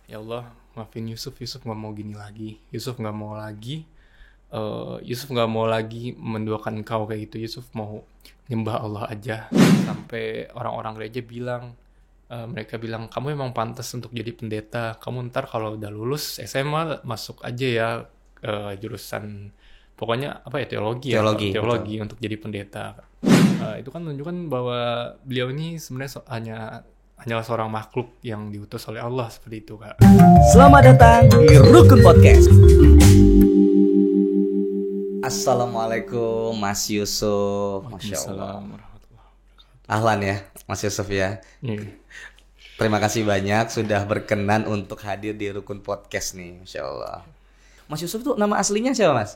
ya Allah maafin Yusuf nggak mau gini lagi, Yusuf nggak mau lagi, Yusuf nggak mau lagi menduakan engkau kayak gitu, Yusuf mau nyembah Allah aja. Sampai orang-orang gereja bilang, mereka bilang kamu emang pantas untuk jadi pendeta, kamu ntar kalau udah lulus SMA masuk aja ya jurusan pokoknya apa ya, teologi ya, Teologi, teologi betul. untuk jadi pendeta. Itu kan menunjukkan bahwa beliau ini sebenarnya hanyalah seorang makhluk yang diutus oleh Allah seperti itu, Kak. Selamat datang di Rukun Podcast. Assalamualaikum Mas Yusuf. Masya Allah. Waalaikumsalam warahmatullahi wabarakatuh. Ahlan ya Mas Yusuf ya. Iya. Terima kasih banyak sudah berkenan untuk hadir di Rukun Podcast nih. Masya Allah. Mas Yusuf tuh nama aslinya siapa Mas?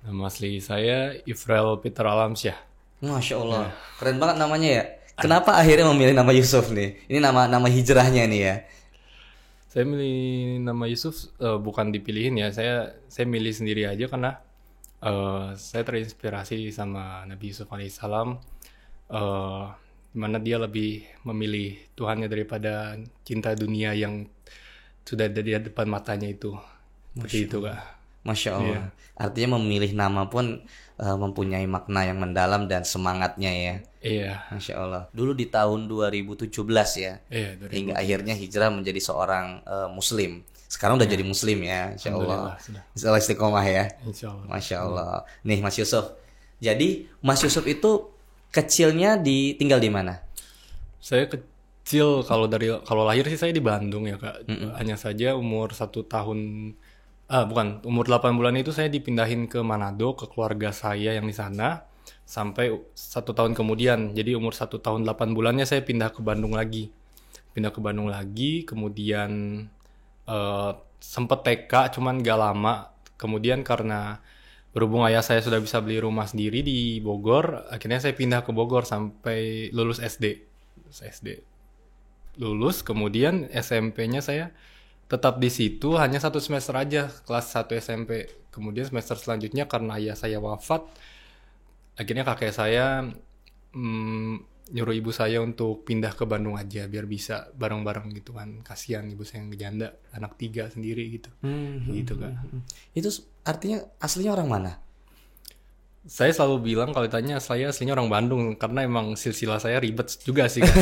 Nama asli saya Ifrel Peter Alamsyah. Masya Allah. Keren banget namanya ya. Kenapa akhirnya memilih nama Yusuf nih? Ini nama hijrahnya nih ya. Saya milih nama Yusuf bukan dipilihin ya. Saya milih sendiri aja karena saya terinspirasi sama Nabi Yusuf alaihissalam, di mana dia lebih memilih Tuhannya daripada cinta dunia yang sudah ada di depan matanya itu. Seperti itu, Kak. Masya Allah. Artinya memilih nama pun mempunyai makna yang mendalam dan semangatnya ya. Iya. Masya Allah. Dulu di tahun 2017 ya. Iya, Hingga akhirnya hijrah menjadi seorang Muslim. Sekarang udah jadi Muslim ya, Insya Allah. Alhamdulillah, sudah. Insya Allah istiqomah ya. Insya Allah. Masya Allah. Nih Mas Yusuf. Jadi Mas Yusuf itu kecilnya tinggal di mana? Saya kecil, kalau lahir sih saya di Bandung ya, Kak. Hanya saja umur 1 tahun, bukan, umur 8 bulan itu saya dipindahin ke Manado, ke keluarga saya yang di sana, sampai 1 tahun kemudian. Jadi umur 1 tahun 8 bulannya saya pindah ke Bandung lagi. Kemudian sempet TK, cuman gak lama. Kemudian karena berhubung ayah saya sudah bisa beli rumah sendiri di Bogor, akhirnya saya pindah ke Bogor sampai lulus SD. Lulus, kemudian SMP-nya saya tetap di situ hanya 1 semester aja, kelas 1 SMP. Kemudian semester selanjutnya karena ayah saya wafat, akhirnya kakek saya nyuruh ibu saya untuk pindah ke Bandung aja biar bisa bareng-bareng gitu kan. Kasihan ibu saya yang janda, anak 3 sendiri gitu. Gitu, Kak. Itu artinya aslinya orang mana? Saya selalu bilang kalau ditanya saya aslinya orang Bandung karena emang silsilah saya ribet juga sih, Kak.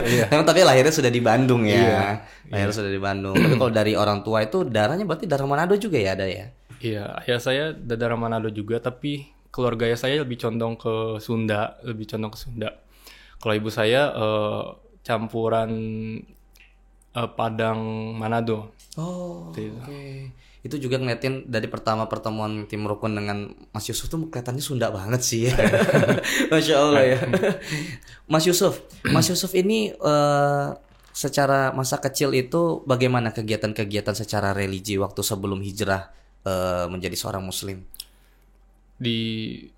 Iya. Memang tapi lahirnya sudah di Bandung ya. Iya. Lahirnya sudah di Bandung. Tapi kalau dari orang tua itu darahnya berarti darah Manado juga ya ada ya? Iya, ayah saya dari Manado juga, tapi keluarga saya lebih condong ke Sunda, Kalau ibu saya campuran Padang Manado. Oh, Gitu. oke. Itu juga ngeliatin dari pertama pertemuan tim rukun dengan Mas Yusuf tuh kelihatannya Sunda banget sih ya. Masya Allah ya. Mas Yusuf ini secara masa kecil itu bagaimana kegiatan-kegiatan secara religi waktu sebelum hijrah menjadi seorang Muslim?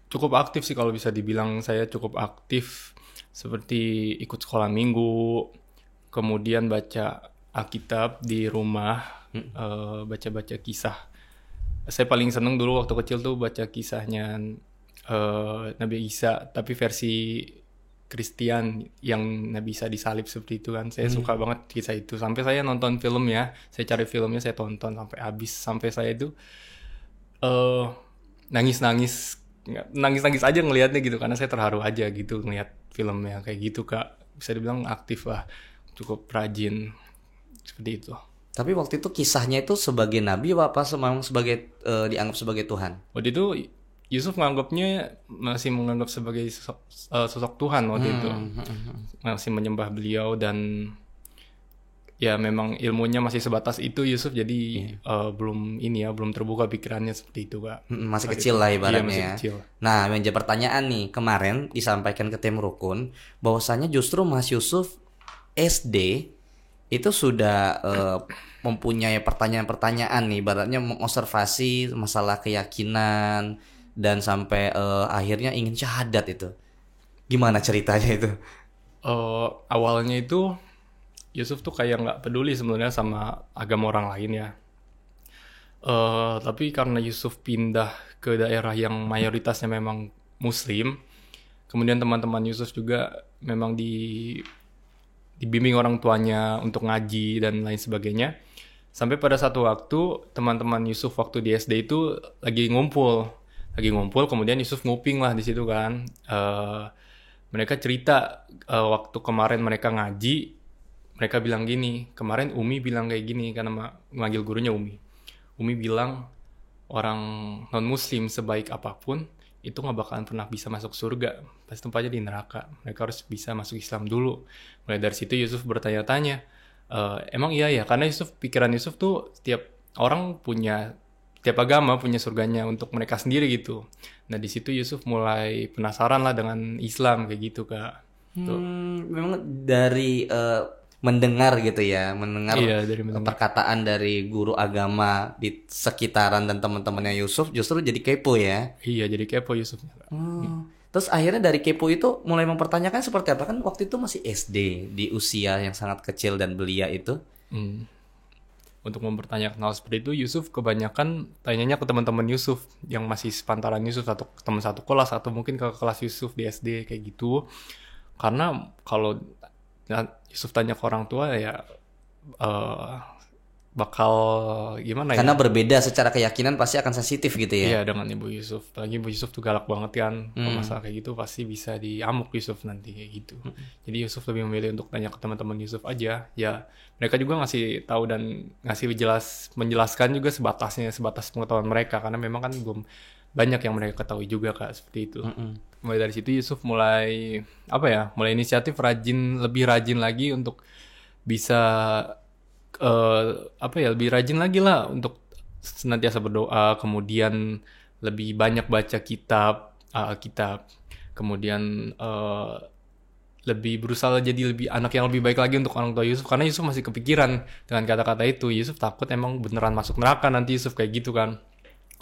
Cukup aktif sih, kalau bisa dibilang saya cukup aktif, seperti ikut sekolah minggu, kemudian baca Alkitab di rumah, baca-baca kisah. Saya paling seneng dulu waktu kecil tuh baca kisahnya Nabi Isa, tapi versi Kristen yang Nabi Isa disalib seperti itu kan. Saya suka banget kisah itu. Sampai saya nonton filmnya, saya cari filmnya, saya tonton sampai habis. Sampai saya itu nangis aja ngelihatnya gitu, karena saya terharu aja gitu ngelihat filmnya kayak gitu, Kak. Bisa dibilang aktif lah, cukup rajin seperti itu. Tapi waktu itu kisahnya itu sebagai nabi apa memang sebagai dianggap sebagai Tuhan? Waktu itu Yusuf masih menganggap sebagai sosok Tuhan waktu itu, masih menyembah beliau, dan ya memang ilmunya masih sebatas itu Yusuf, jadi belum terbuka pikirannya seperti itu, Kak. Masih kecil lah ibaratnya Iya, masih ya. kecil. Nah, menjadi pertanyaan nih, kemarin disampaikan ke tim rukun bahwasanya justru Mas Yusuf SD itu sudah mempunyai pertanyaan-pertanyaan nih, ibaratnya mengobservasi masalah keyakinan dan sampai akhirnya ingin syahadat itu. Gimana ceritanya itu? Awalnya itu Yusuf tuh kayak nggak peduli sebenarnya sama agama orang lain ya. Tapi karena Yusuf pindah ke daerah yang mayoritasnya memang Muslim, kemudian teman-teman Yusuf juga memang dibimbing orang tuanya untuk ngaji dan lain sebagainya. Sampai pada satu waktu teman-teman Yusuf waktu di SD itu lagi ngumpul kemudian Yusuf nguping lah di situ kan. Mereka cerita waktu kemarin mereka ngaji, mereka bilang gini, kemarin Umi bilang kayak gini karena manggil gurunya Umi. Umi bilang orang non muslim sebaik apapun itu nggak bakalan pernah bisa masuk surga, pasti tempatnya di neraka. Mereka harus bisa masuk Islam dulu. Mulai dari situ Yusuf bertanya-tanya, emang iya ya, karena pikiran Yusuf tuh tiap orang punya, tiap agama punya surganya untuk mereka sendiri gitu. Nah di situ Yusuf mulai penasaran lah dengan Islam kayak gitu Kak. Tuh. Memang dari mendengar gitu ya, mendengar Iya, dari mendengar. perkataan dari guru agama di sekitaran dan teman-temannya Yusuf justru jadi kepo ya. Iya jadi kepo Yusufnya Kak. Terus akhirnya dari kepo itu mulai mempertanyakan seperti apa, kan waktu itu masih SD di usia yang sangat kecil dan belia itu. Untuk mempertanyakan hal seperti itu, Yusuf kebanyakan tanyanya ke teman-teman Yusuf yang masih sepantaran Yusuf, atau teman satu kelas, atau mungkin ke kelas Yusuf di SD kayak gitu. Karena kalau Yusuf tanya ke orang tua ya bakal gimana ya? Karena berbeda secara keyakinan pasti akan sensitif gitu ya. Iya dengan Ibu Yusuf. Apalagi Ibu Yusuf tuh galak banget kan. Kalau masalah kayak gitu pasti bisa diamuk Yusuf nanti kayak gitu. Jadi Yusuf lebih memilih untuk tanya ke teman-teman Yusuf aja. Ya mereka juga ngasih tahu dan ngasih menjelaskan juga sebatas pengetahuan mereka. Karena memang kan belum banyak yang mereka ketahui juga Kak, seperti itu. Mulai dari situ Yusuf mulai mulai inisiatif lebih rajin lagi untuk bisa lebih rajin lagi lah untuk senantiasa berdoa, kemudian lebih banyak baca kitab, kemudian lebih berusaha jadi lebih anak yang lebih baik lagi untuk orang tua Yusuf, karena Yusuf masih kepikiran dengan kata-kata itu. Yusuf takut emang beneran masuk neraka nanti Yusuf kayak gitu kan,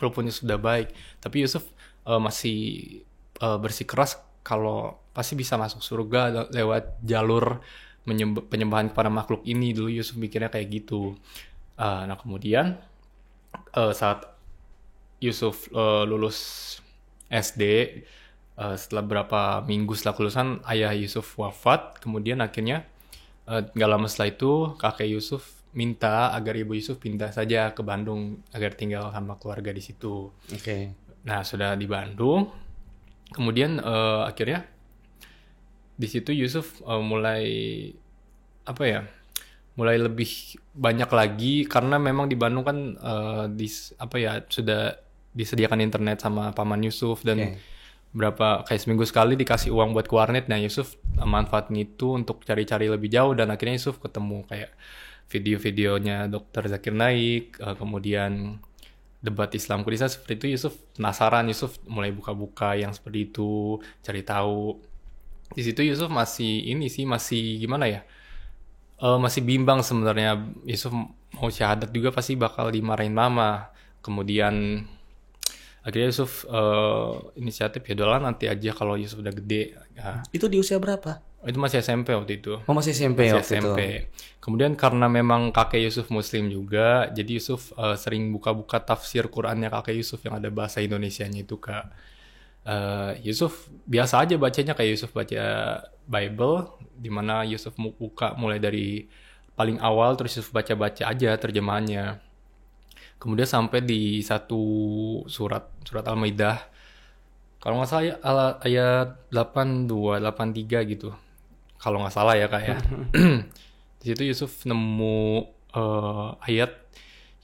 walaupun Yusuf sudah baik, tapi Yusuf masih bersikeras kalau pasti bisa masuk surga lewat jalur penyembahan kepada makhluk ini. Dulu Yusuf mikirnya kayak gitu. Nah kemudian saat Yusuf lulus SD, setelah berapa minggu setelah kelulusan, ayah Yusuf wafat. Kemudian akhirnya gak lama setelah itu kakek Yusuf minta agar ibu Yusuf pindah saja ke Bandung agar tinggal sama keluarga di situ. Oke. Nah sudah di Bandung, kemudian akhirnya di situ Yusuf mulai mulai lebih banyak lagi, karena memang di Bandung kan sudah disediakan internet sama paman Yusuf, dan kayak seminggu sekali dikasih uang buat ke warnet. Nah Yusuf manfaatin itu untuk cari-cari lebih jauh, dan akhirnya Yusuf ketemu kayak video-videonya Dr. Zakir Naik, kemudian debat Islam Kudisa. Seperti itu Yusuf penasaran, Yusuf mulai buka-buka yang seperti itu, cari tahu. Di situ Yusuf masih masih bimbang sebenarnya. Yusuf mau syahadat juga pasti bakal dimarahin mama. Kemudian akhirnya Yusuf inisiatif, ya udahlah nanti aja kalau Yusuf udah gede. Nah, Itu di usia berapa? itu masih SMP waktu itu. Oh masih SMP waktu itu. Kemudian karena memang kakek Yusuf Muslim juga, jadi Yusuf sering buka-buka tafsir Qurannya kakek Yusuf yang ada bahasa Indonesianya itu Kak. Yusuf biasa aja bacanya kayak Yusuf baca Bible, dimana Yusuf buka mulai dari paling awal, terus Yusuf baca-baca aja terjemahannya. Kemudian sampai di satu surat Al-Maidah, kalau nggak salah ayat 82, 83 gitu, kalau nggak salah ya Kak ya. Di situ Yusuf nemu ayat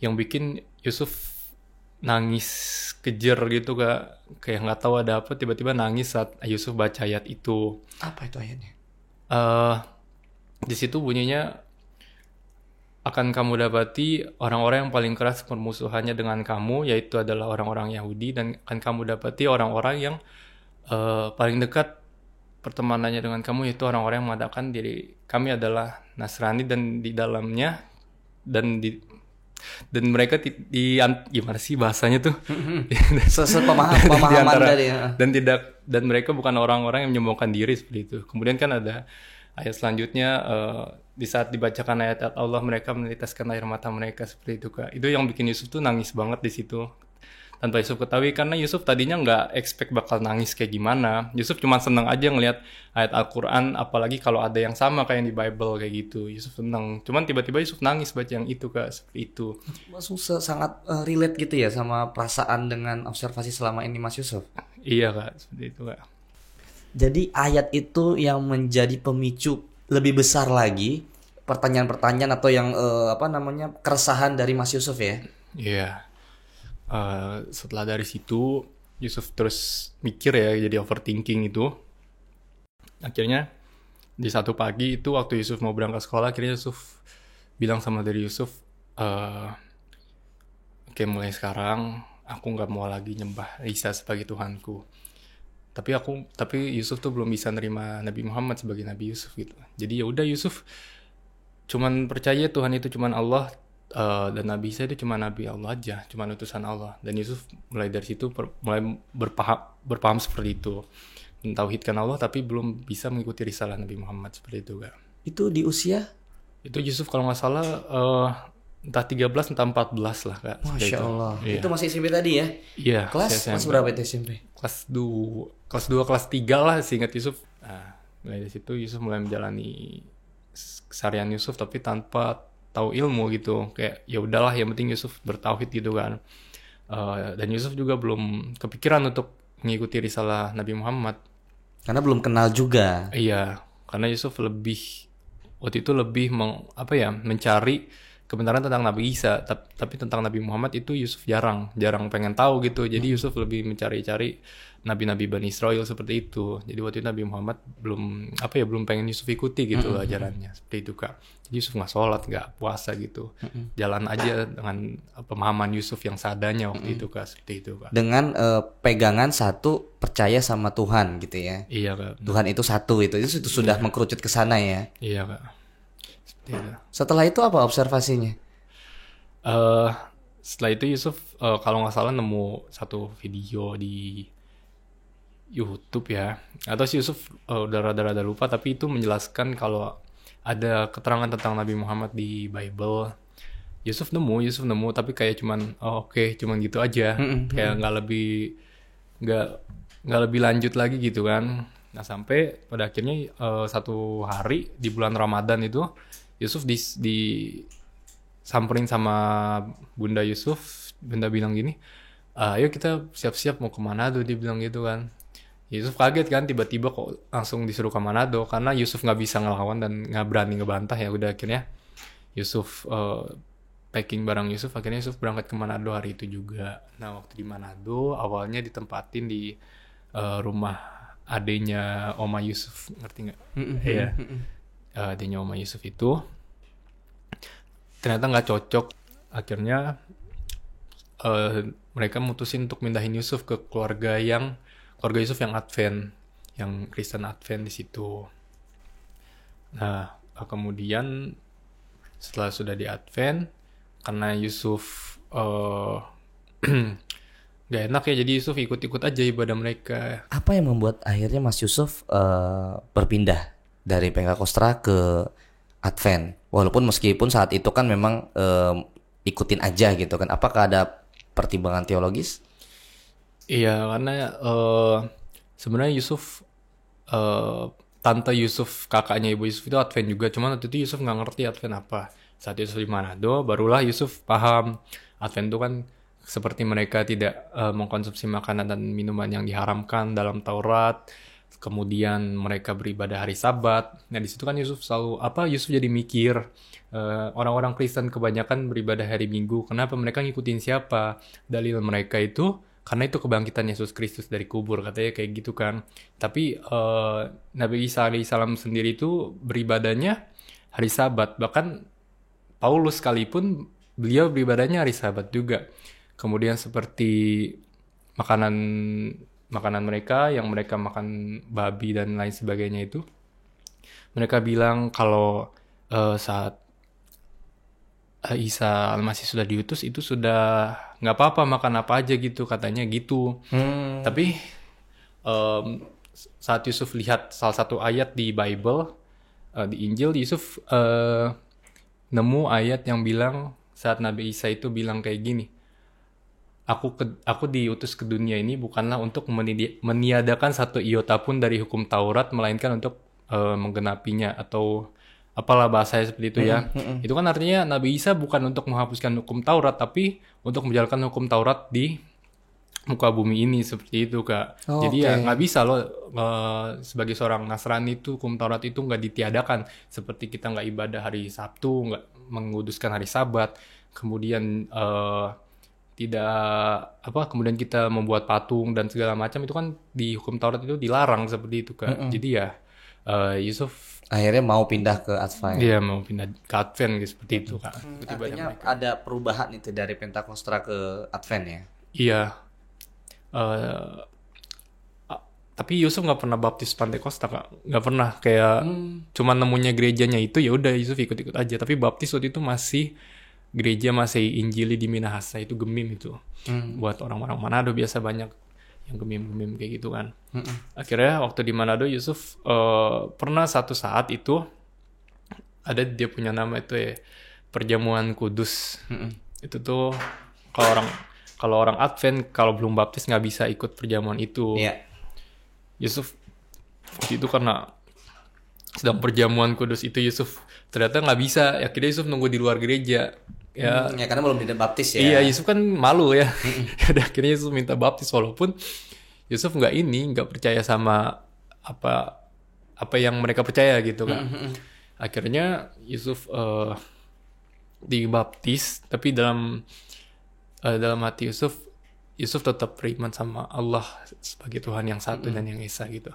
yang bikin Yusuf nangis kejer gitu Kak, kayak nggak tahu ada apa, tiba-tiba nangis saat Yusuf baca ayat itu. Apa itu ayatnya? Di situ bunyinya, akan kamu dapati orang-orang yang paling keras permusuhannya dengan kamu, yaitu adalah orang-orang Yahudi, dan akan kamu dapati orang-orang yang paling dekat pertemanannya dengan kamu, yaitu orang-orang yang mengatakan diri kami adalah Nasrani, dan di dalamnya dan mereka gimana sih bahasanya tuh? Pemahaman dari dan mereka bukan orang-orang yang menyombongkan diri seperti itu. Kemudian kan ada ayat selanjutnya, di saat dibacakan ayat Allah, mereka meneteskan air mata mereka, seperti itu Kak. Itu yang bikin Yusuf tuh nangis banget di situ. tanpa Yusuf ketahui, karena Yusuf tadinya nggak expect bakal nangis kayak gimana. Yusuf cuma seneng aja ngelihat ayat Al-Quran, apalagi kalau ada yang sama kayak yang di Bible kayak gitu. Yusuf seneng, cuman tiba-tiba Yusuf nangis baca yang itu Kak, seperti itu. Mas Yusuf sangat relate gitu ya sama perasaan dengan observasi selama ini Mas Yusuf. Iya Kak, seperti itu Kak. Jadi ayat itu yang menjadi pemicu lebih besar lagi pertanyaan-pertanyaan atau yang keresahan dari Mas Yusuf ya. Iya. Setelah dari situ Yusuf terus mikir ya, jadi overthinking itu. Akhirnya di satu pagi itu waktu Yusuf mau berangkat sekolah, akhirnya Yusuf bilang sama dari Yusuf, oke, mulai sekarang aku nggak mau lagi nyembah Isa sebagai Tuhanku. Tapi Yusuf tuh belum bisa nerima Nabi Muhammad sebagai Nabi Yusuf gitu. Jadi ya udah, Yusuf cuman percaya Tuhan itu cuman Allah, dan Nabi Isa itu cuma Nabi Allah aja, cuma utusan Allah. Dan Yusuf mulai dari situ mulai berpaham seperti itu, mentauhidkan Allah tapi belum bisa mengikuti risalah Nabi Muhammad seperti itu Kak. Itu di usia? Itu Yusuf kalau nggak salah entah 13 entah 14 lah Kak. Masya Allah. Iya. Itu masih SMP tadi ya? Iya. Kelas berapa itu SMP? Kelas 2, kelas 3 lah seingat Yusuf. Nah, mulai dari situ Yusuf mulai menjalani keseharian Yusuf tapi tanpa tahu ilmu gitu. Kayak ya udahlah, yang penting Yusuf bertauhid gitu kan. Dan Yusuf juga belum kepikiran untuk mengikuti risalah Nabi Muhammad. Karena belum kenal juga. Iya, karena Yusuf waktu itu lebih mencari kebenaran tentang Nabi Isa, tapi tentang Nabi Muhammad itu Yusuf jarang pengen tahu gitu. Jadi Yusuf lebih mencari-cari nabi-nabi Bani Israel seperti itu. Jadi waktu itu Nabi Muhammad belum pengen Yusuf ikuti gitu ajarannya seperti itu Kak. Jadi Yusuf nggak sholat, nggak puasa gitu, jalan aja dengan pemahaman Yusuf yang seadanya waktu itu Kak, seperti itu Kak. Dengan pegangan satu, percaya sama Tuhan gitu ya. Iya Kak. Tuhan itu satu, itu sudah mengkerucut ke sana ya. Iya Kak. Seperti itu. Setelah itu apa observasinya? Setelah itu Yusuf kalau nggak salah nemu satu video di YouTube ya, atau si Yusuf udah rada-rada lupa, tapi itu menjelaskan kalau ada keterangan tentang Nabi Muhammad di Bible. Yusuf nemu tapi kayak cuman cuman gitu aja, kayak nggak lebih lanjut lagi gitu kan. Nah sampai pada akhirnya satu hari di bulan Ramadan itu Yusuf disamperin sama Bunda Yusuf. Bunda bilang gini, ayo kita siap-siap mau ke Manado, dia bilang gitu kan. Yusuf kaget kan, tiba-tiba kok langsung disuruh ke Manado, karena Yusuf nggak bisa ngelawan dan nggak berani ngebantah. Ya udah akhirnya Yusuf packing barang Yusuf, akhirnya Yusuf berangkat ke Manado hari itu juga. Nah waktu di Manado awalnya ditempatin di rumah adenya Oma Yusuf, ngerti nggak? Iya. Adenya Oma Yusuf itu ternyata nggak cocok. Akhirnya mereka mutusin untuk mindahin Yusuf ke keluarga Yusuf yang Advent, yang Kristen Advent di situ. Nah, kemudian setelah sudah di Advent, karena Yusuf gak enak ya, jadi Yusuf ikut-ikut aja ibadah mereka. Apa yang membuat akhirnya Mas Yusuf berpindah dari PK Kostra ke Advent? Walaupun meskipun saat itu kan memang ikutin aja gitu kan. Apakah ada pertimbangan teologis? Iya, karena sebenarnya Yusuf, tante Yusuf, kakaknya ibu Yusuf itu Advent juga. Cuman waktu itu Yusuf nggak ngerti Advent apa. Saat Yusuf di Manado, barulah Yusuf paham Advent itu kan seperti mereka tidak mengkonsumsi makanan dan minuman yang diharamkan dalam Taurat. Kemudian mereka beribadah hari Sabat. Nah di situ kan Yusuf Yusuf jadi mikir, orang-orang Kristen kebanyakan beribadah hari Minggu. Kenapa mereka ngikutin siapa? Dalil mereka itu karena itu kebangkitan Yesus Kristus dari kubur, katanya kayak gitu kan. Tapi Nabi Isa alaihissalam sendiri itu beribadahnya hari Sabat. Bahkan Paulus sekalipun beliau beribadahnya hari Sabat juga. Kemudian seperti makanan mereka yang mereka makan babi dan lain sebagainya itu, mereka bilang kalau saat Isa Al-Masih sudah diutus itu sudah nggak apa-apa makan apa aja gitu, katanya gitu. Tapi saat Yusuf lihat salah satu ayat di Bible, di Injil, Yusuf nemu ayat yang bilang saat Nabi Isa itu bilang kayak gini, aku diutus ke dunia ini bukanlah untuk meniadakan satu iota pun dari hukum Taurat, melainkan untuk menggenapinya, atau apalah bahasanya seperti itu ya. Itu kan artinya Nabi Isa bukan untuk menghapuskan hukum Taurat, tapi untuk menjalankan hukum Taurat di muka bumi ini, seperti itu Kak. Jadi ya nggak bisa loh sebagai seorang Nasrani itu hukum Taurat itu nggak ditiadakan. Seperti kita nggak ibadah hari Sabtu, nggak menguduskan hari Sabat, kemudian kemudian kita membuat patung dan segala macam, itu kan di hukum Taurat itu dilarang seperti itu Kak. Jadi ya Yusuf akhirnya mau pindah ke Advent. Iya, mau pindah ke Advent gitu, seperti itu Kak. Artinya ada perubahan itu dari Pentakostra ke Advent ya? Iya. Tapi Yusuf nggak pernah baptis Pantekosta Kak, nggak pernah, kayak cuman nemunya gerejanya itu, ya udah Yusuf ikut-ikut aja. Tapi baptis waktu itu masih gereja masih Injili di Minahasa, itu Gemim itu. Buat orang-orang Manado biasa banyak yang Gemim-gemim kayak gitu kan. Akhirnya waktu di Manado Yusuf pernah satu saat itu ada dia punya nama itu ya, Perjamuan Kudus. Itu tuh kalau orang Advent kalau belum baptis nggak bisa ikut perjamuan itu. Yusuf waktu itu karena sedang perjamuan kudus itu, Yusuf ternyata nggak bisa. Akhirnya Yusuf nunggu di luar gereja. Ya karena belum dibaptis ya. Iya, Yusuf kan malu ya. Akhirnya Yusuf minta baptis, walaupun Yusuf nggak percaya sama apa yang mereka percaya gitu kan. Akhirnya Yusuf dibaptis, tapi dalam hati Yusuf tetap beriman sama Allah sebagai Tuhan yang satu dan yang esa gitu.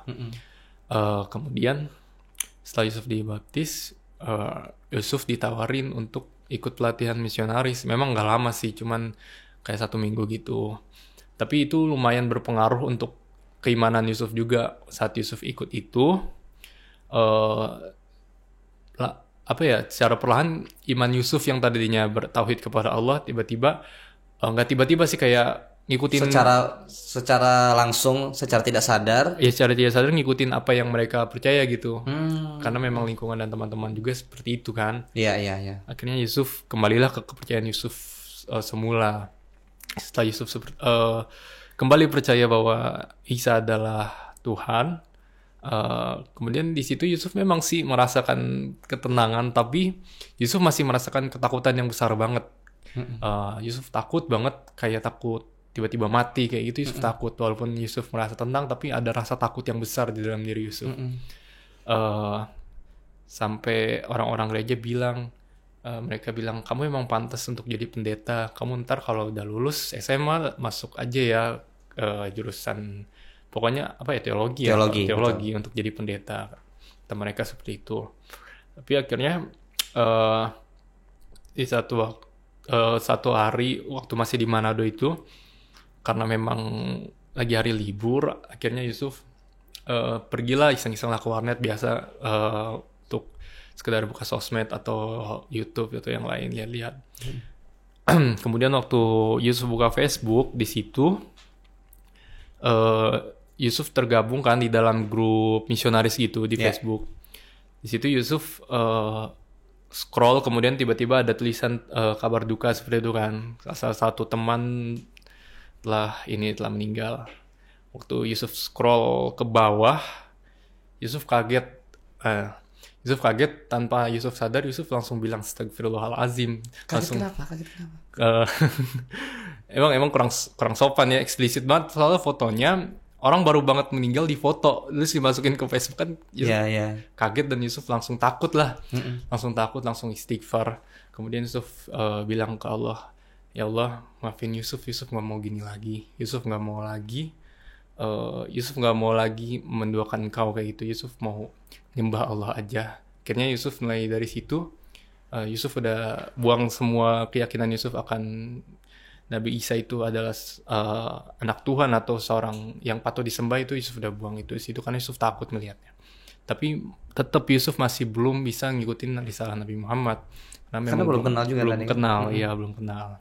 Kemudian setelah Yusuf dibaptis, Yusuf ditawarin untuk ikut pelatihan misionaris. Memang nggak lama sih, cuman kayak 1 minggu gitu. Tapi itu lumayan berpengaruh untuk keimanan Yusuf juga. Saat Yusuf ikut itu, secara perlahan iman Yusuf yang tadinya bertauhid kepada Allah tiba-tiba, nggak tiba-tiba sih, kayak ngikutin secara langsung, secara tidak sadar. Ya, secara tidak sadar ngikutin apa yang mereka percaya gitu. Karena memang lingkungan dan teman-teman juga seperti itu kan. Iya. Akhirnya Yusuf kembalilah ke kepercayaan Yusuf semula. Setelah Yusuf kembali percaya bahwa Isa adalah Tuhan, kemudian di situ Yusuf memang sih merasakan ketenangan, tapi Yusuf masih merasakan ketakutan yang besar banget. Yusuf takut banget, kayak takut tiba-tiba mati kayak gitu. Yusuf takut, walaupun Yusuf merasa tenang, tapi ada rasa takut yang besar di dalam diri Yusuf. Sampai orang-orang gereja mereka bilang, kamu memang pantas untuk jadi pendeta. Kamu ntar kalau udah lulus SMA masuk aja ya jurusan pokoknya teologi untuk jadi pendeta. Kata mereka seperti itu. Tapi akhirnya di satu hari waktu masih di Manado itu, karena memang lagi hari libur, akhirnya Yusuf pergilah iseng-iseng lah ke warnet biasa, untuk sekedar buka sosmed atau YouTube atau yang lain, lihat. Kemudian waktu Yusuf buka Facebook, di situ Yusuf tergabung kan di dalam grup misionaris gitu di Facebook. Di situ Yusuf scroll, kemudian tiba-tiba ada tulisan kabar duka seperti itu kan. Salah satu teman telah meninggal. Waktu Yusuf scroll ke bawah, Yusuf kaget. Yusuf kaget, tanpa Yusuf sadar Yusuf langsung bilang astagfirullahalazim. Kenapa? Emang kurang sopan ya, eksplisit banget. Soalnya fotonya orang baru banget meninggal di foto, terus dimasukin ke Facebook kan. Yusuf kaget dan Yusuf langsung takut lah. Langsung istighfar. Kemudian Yusuf bilang ke Allah, ya Allah, maafin Yusuf nggak mau gini lagi. Yusuf nggak mau lagi menduakan engkau kayak gitu. Yusuf mau nyembah Allah aja. Akhirnya Yusuf mulai dari situ, Yusuf udah buang semua keyakinan Yusuf akan Nabi Isa itu adalah anak Tuhan atau seorang yang patut disembah. Itu Yusuf udah buang itu karena Yusuf takut melihatnya. Tapi tetap Yusuf masih belum bisa ngikutin risalah Nabi Muhammad. Karena belum kenal juga. Belum kenal.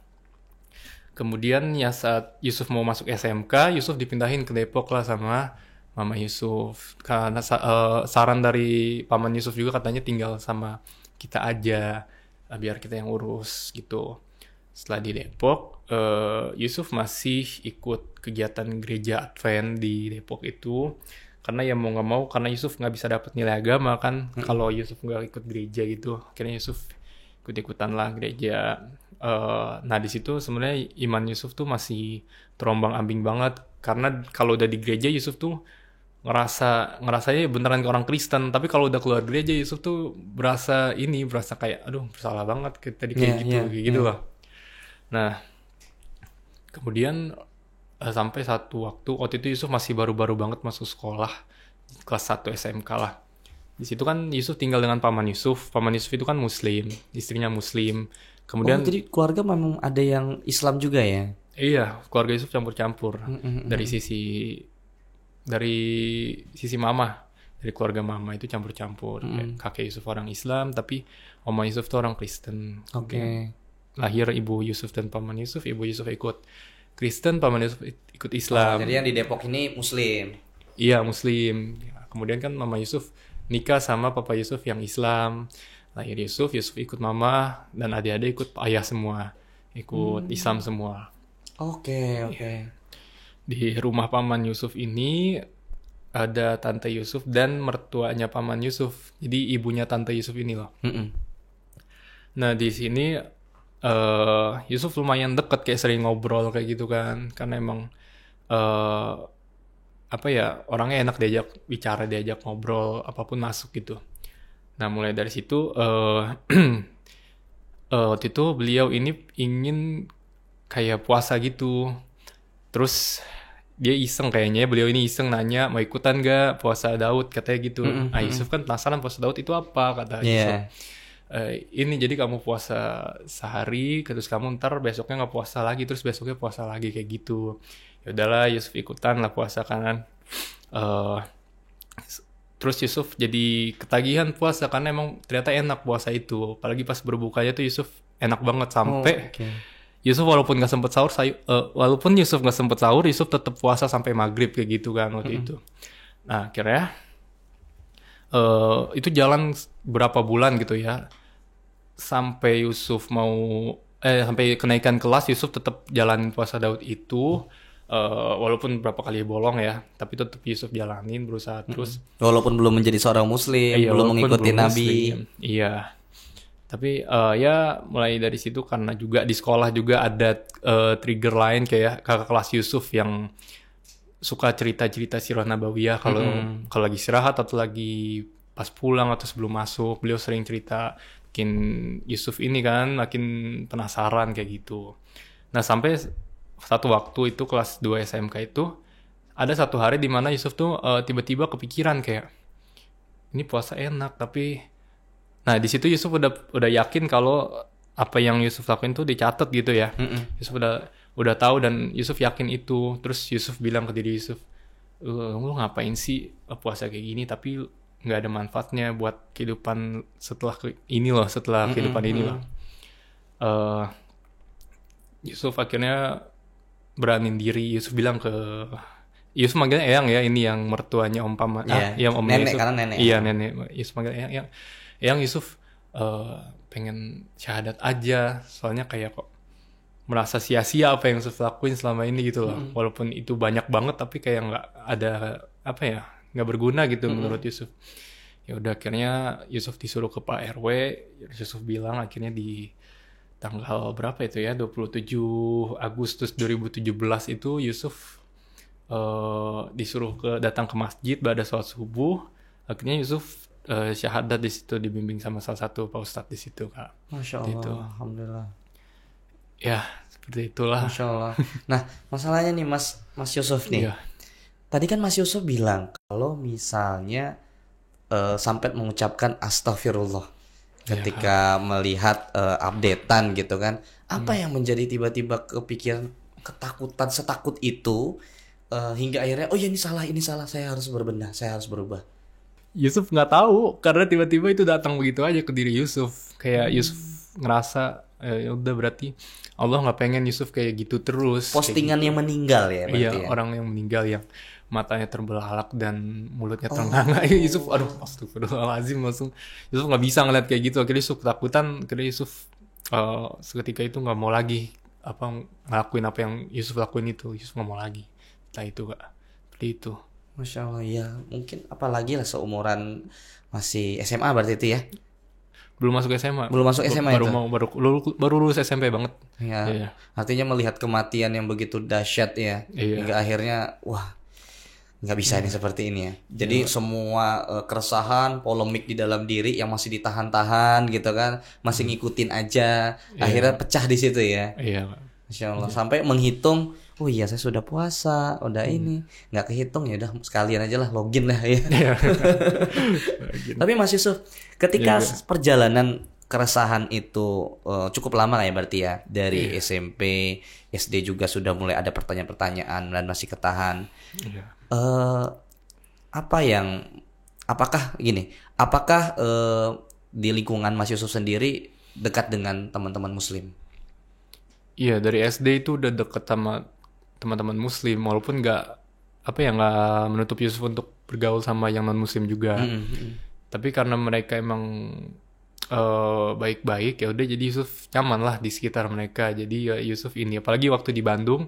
Kemudian ya saat Yusuf mau masuk SMK, Yusuf dipindahin ke Depok lah sama Mama Yusuf. Karena saran dari Paman Yusuf juga katanya tinggal sama kita aja, biar kita yang urus gitu. Setelah di Depok, Yusuf masih ikut kegiatan gereja Advent di Depok itu. Karena ya mau nggak mau, karena Yusuf nggak bisa dapat nilai agama kan. Kalau Yusuf nggak ikut gereja gitu, akhirnya Yusuf ikut-ikutan lah gereja. Nah di situ sebenarnya iman Yusuf tuh masih terombang-ambing banget. Karena kalau udah di gereja Yusuf tuh ngerasanya beneran orang Kristen, tapi kalau udah keluar gereja Yusuf tuh berasa kayak aduh bersalah banget kita kayak gitu loh. Nah kemudian sampai satu waktu itu Yusuf masih baru-baru banget masuk sekolah, kelas 1 SMK lah. Di situ kan Yusuf tinggal dengan paman Yusuf itu kan Muslim, istrinya Muslim. Kemudian jadi keluarga memang ada yang Islam juga ya? Iya, keluarga Yusuf campur-campur. Dari sisi mama, dari keluarga mama itu campur-campur. Kakek Yusuf orang Islam, tapi oma Yusuf tuh orang Kristen. Oke. Lahir ibu Yusuf dan paman Yusuf, ibu Yusuf ikut Kristen, paman Yusuf ikut Islam. Jadi yang di Depok ini Muslim. Iya, Muslim. Kemudian kan mama Yusuf nikah sama papa Yusuf yang Islam. Lahir Yusuf ikut mama, dan adik-adik ikut ayah semua. Ikut Islam semua. Oke. Di rumah paman Yusuf ini ada tante Yusuf dan mertuanya paman Yusuf. Jadi ibunya tante Yusuf ini loh. Nah di sini Yusuf lumayan deket, kayak sering ngobrol kayak gitu kan. Karena emang orangnya enak diajak bicara, diajak ngobrol, apapun masuk gitu. Nah mulai dari situ waktu itu beliau ini ingin kayak puasa gitu. Terus dia beliau ini iseng nanya mau ikutan gak puasa Daud, katanya gitu. Nah Yusuf kan penasaran puasa Daud itu apa, kata Yusuf. Ini jadi kamu puasa sehari, terus kamu ntar besoknya nggak puasa lagi, terus besoknya puasa lagi kayak gitu. Ya udahlah Yusuf ikutan lah puasa kanan. Terus Yusuf jadi ketagihan puasa karena emang ternyata enak puasa itu. Apalagi pas berbukanya tuh Yusuf enak banget sampai Yusuf walaupun nggak sempet sahur, Yusuf tetap puasa sampai maghrib kayak gitu kan waktu itu. Nah akhirnya itu jalan berapa bulan gitu ya, sampai Yusuf sampai kenaikan kelas Yusuf tetap jalanin puasa Daud itu, walaupun berapa kali bolong ya, tapi tetap Yusuf jalanin, berusaha terus. Walaupun belum menjadi seorang Muslim, belum mengikuti Nabi. Iya. Tapi ya mulai dari situ, karena juga di sekolah juga ada trigger lain kayak kakak kelas Yusuf yang suka cerita-cerita sirah nabawiyah kalau lagi istirahat atau lagi pas pulang atau sebelum masuk, beliau sering cerita, bikin Yusuf ini kan makin penasaran kayak gitu. Nah sampai satu waktu itu kelas 2 SMK itu ada satu hari di mana Yusuf tuh tiba-tiba kepikiran kayak ini puasa enak, tapi nah di situ Yusuf udah yakin kalau apa yang Yusuf lakuin tuh dicatat gitu ya. Yusuf udah tahu dan Yusuf yakin itu. Terus Yusuf bilang ke diri Yusuf, lu ngapain sih puasa kayak gini tapi nggak ada manfaatnya buat kehidupan setelah kehidupan ini loh. Yusuf akhirnya beranin diri. Yusuf Yusuf manggilnya Eyang ya, ini yang mertuanya Om Paman. Yang Om nenek Yusuf. Karena nenek. Iya nenek. Yusuf manggilnya Eyang Yusuf pengen syahadat aja, soalnya kayak kok merasa sia-sia apa yang Yusuf lakuin selama ini gitu loh. Walaupun itu banyak banget tapi kayak nggak ada nggak berguna gitu menurut Yusuf. Ya udah akhirnya Yusuf disuruh ke Pak RW. Yusuf bilang akhirnya di tanggal berapa itu ya, 27 Agustus 2017 itu Yusuf disuruh datang ke masjid pada sholat subuh. Akhirnya Yusuf syahadat di situ, dibimbing sama salah satu Pak Ustadz di situ, Kak. Masya Allah, gitu. Alhamdulillah. Ya seperti itulah. Masya Allah. Nah masalahnya nih Mas Yusuf nih. Iya. Tadi kan Mas Yusuf bilang kalau misalnya sampai mengucapkan astagfirullah ketika melihat updatean gitu kan, apa yang menjadi tiba-tiba kepikiran ketakutan setakut itu hingga akhirnya oh ya ini salah, saya harus berbenah, saya harus berubah. Yusuf nggak tahu karena tiba-tiba itu datang begitu aja ke diri Yusuf. Kayak Yusuf ngerasa ya udah berarti Allah nggak pengen Yusuf kayak gitu terus. Postingan gitu. Yang meninggal ya berarti. Iya ya? Orang yang meninggal yang matanya terbelalak dan mulutnya terengah. Yusuf astagfirullahaladzim langsung. Yusuf nggak bisa ngeliat kayak gitu. Akhirnya Yusuf ketakutan. Akhirnya Yusuf seketika itu nggak mau lagi ngelakuin apa yang Yusuf lakuin itu. Yusuf nggak mau lagi. Setelah itu Kak, seperti itu. Masya Allah ya, mungkin apalagi lah seumuran masih SMA berarti itu ya. Belum masuk SMA. Belum masuk SMA baru itu. Baru lulus SMP banget. Ya, Iya. artinya melihat kematian yang begitu dahsyat ya, Iya. hingga akhirnya wah nggak bisa ini seperti ini ya. Jadi semua keresahan, polemik di dalam diri yang masih ditahan-tahan gitu kan, masih ngikutin aja, akhirnya pecah di situ ya. Iya Kak. Masya Allah, sampai menghitung, oh iya saya sudah puasa, udah ini, nggak kehitung ya udah sekalian aja lah login lah ya. Iya. Tapi Mas Yusuf, ketika perjalanan keresahan itu cukup lama lah ya berarti ya, dari SMP, SD juga sudah mulai ada pertanyaan-pertanyaan dan masih ketahan. Iya. Apakah di lingkungan Mas Yusuf sendiri dekat dengan teman-teman Muslim? Iya, dari SD itu udah deket sama teman-teman Muslim, walaupun nggak menutup Yusuf untuk bergaul sama yang non Muslim juga. Tapi karena mereka emang baik-baik, ya udah jadi Yusuf nyaman lah di sekitar mereka. Jadi ya Yusuf ini, apalagi waktu di Bandung,